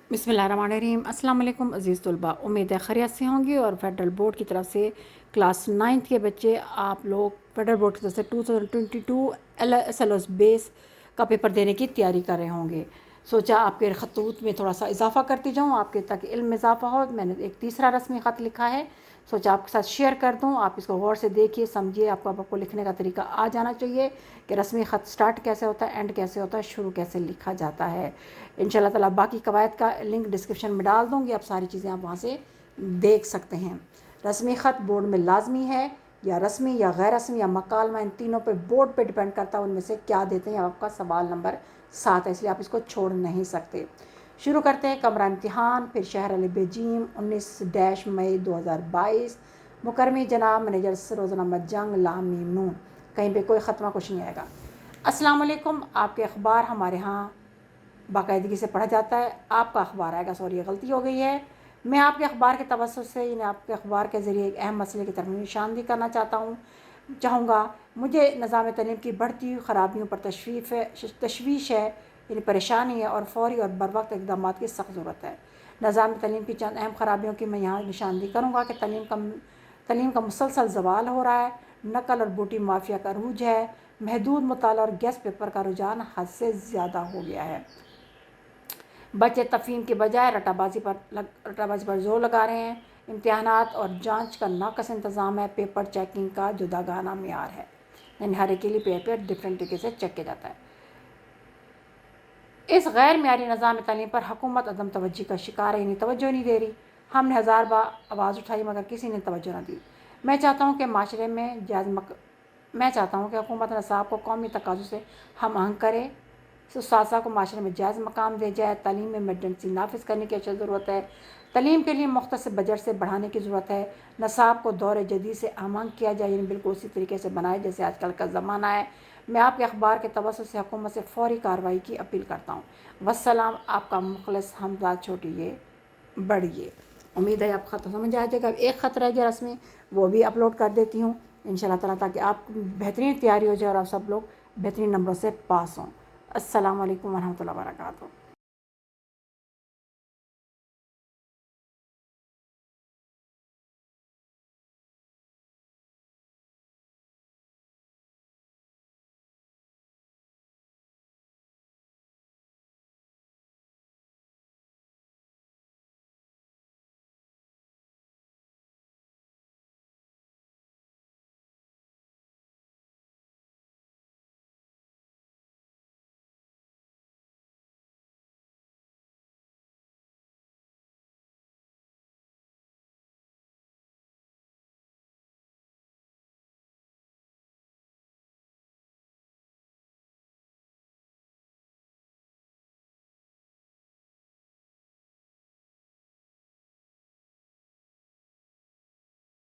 बिस्मिल्लाहिर्रहमानिर्रहीम। अस्सलाम वालेकुम अज़ीज़ तलबा, उम्मीद है खैरियत से होंगे। और फेडरल बोर्ड की तरफ से क्लास 9th के बच्चे आप लोग फेडरल बोर्ड की तरफ से 2022 LSLS बेस का पेपर देने की तैयारी कर रहे होंगे। सोचा आपके खतूत में थोड़ा सा इजाफा करती जाऊँ, आपके ताकि इल्म में इजाफा हो। मैंने एक तीसरा रस्मी ख़त लिखा है, सोचा आपके साथ शेयर कर दूँ। आप इसको गौर से देखिए, समझिए। आपको लिखने का तरीका आ जाना चाहिए कि रस्मी ख़त स्टार्ट कैसे होता है, एंड कैसे होता है, शुरू कैसे लिखा जाता है। इंशाल्लाह ताला बाकी कवायद का लिंक डिस्क्रिप्शन में डाल दूँगी, आप सारी चीज़ें आप वहाँ से देख सकते हैं। रस्मी ख़त बोर्ड में लाजमी है, या रस्मी या गैर रस्मी या मकालमा, इन तीनों पे बोर्ड पे डिपेंड करता है उनमें से क्या देते हैं। आपका सवाल नंबर 7 है, इसलिए आप इसको छोड़ नहीं सकते। शुरू करते हैं। कमरा इम्तिहान, फिर शहर अली बेजीम, 19 मई 2022। मुकरमी जनाब मैनेजर रोज़ाना अहमद जंग लामीम नून। कहीं पे कोई ख़त्मा कुछ नहीं आएगा। अस्सलाम वालेकुम। आपके अखबार हमारे यहाँ बाकायदगी से पढ़ा जाता है। आपका अखबार आएगा, सॉरी गलती हो गई है। मैं आपके अखबार के तवज्जुह से, यानी आपके अखबार के ज़रिए एक अहम मसले की तरफ निशानदही करना चाहूँगा। मुझे निज़ाम तालीम की बढ़ती हुई ख़राबियों पर तशवीश है, यानी परेशानी है, और फ़ौरी और बरवक्त इक़दाम की सख्त ज़रूरत है। निज़ाम तालीम की चंद अहम ख़राबियों की मैं यहाँ निशानदही करूँगा कि तालीम का मुसलसल ज़वाल हो रहा है, नकल और बूटी माफिया का रूज है, महदूद मुताला और गेस्ट पेपर का रुझान हद से ज़्यादा हो गया है। बच्चे तफ़हीम के बजाय रटाबाजी पर जोर लगा रहे हैं। इम्तिहानात और जांच का नाकस इंतज़ाम है। पेपर चेकिंग का जुदागाना मेयार है, यानी हर एक के लिए पेपर डिफरेंट तरीके से चेक किया जाता है। इस गैर मेयारी निज़ाम तालीम पर हुकूमत अदम तवज्जो का शिकार है, यानी तवज्जो नहीं दे रही। हमने हज़ार बार आवाज़ उठाई मगर किसी ने तवज्जो न दी। मैं चाहता हूँ कि माशरे में मैं चाहता हूँ कि हुकूमत नसाब को कौमी तकाज़ों से हम आहंग करे, उस्ताज़ा को माशरे में जायज़ मकाम दे जाए। तालीम में इमरजेंसी नाफिज़ करने की अशद ज़रूरत है। तालीम के लिए मुख्तसर बजट से बढ़ाने की ज़रूरत है। नसाब को दौर जदीद से आमांग किया जाए, यानी बिल्कुल उसी तरीके से बनाए जैसे आजकल का ज़माना है। मैं आपके अखबार के तवज्जुह से हुकूमत से फ़ौरी कार्रवाई की अपील करता हूँ। वस्सलाम, आपका मुखलिस हमजा छोटिए बढ़िए। उम्मीद है आप ख़त समझ आ जाएगा। एक ख़त रह गया रस्मी, वो भी अपलोड कर देती हूँ इंशाल्लाह ताला, ताकि आप बेहतरीन तैयारी हो जाए और आप सब लोग बेहतरीन नंबरों से पास हों। अस्सलाम वालेकुम वरहमतुल्लाहि वबरकातुहू।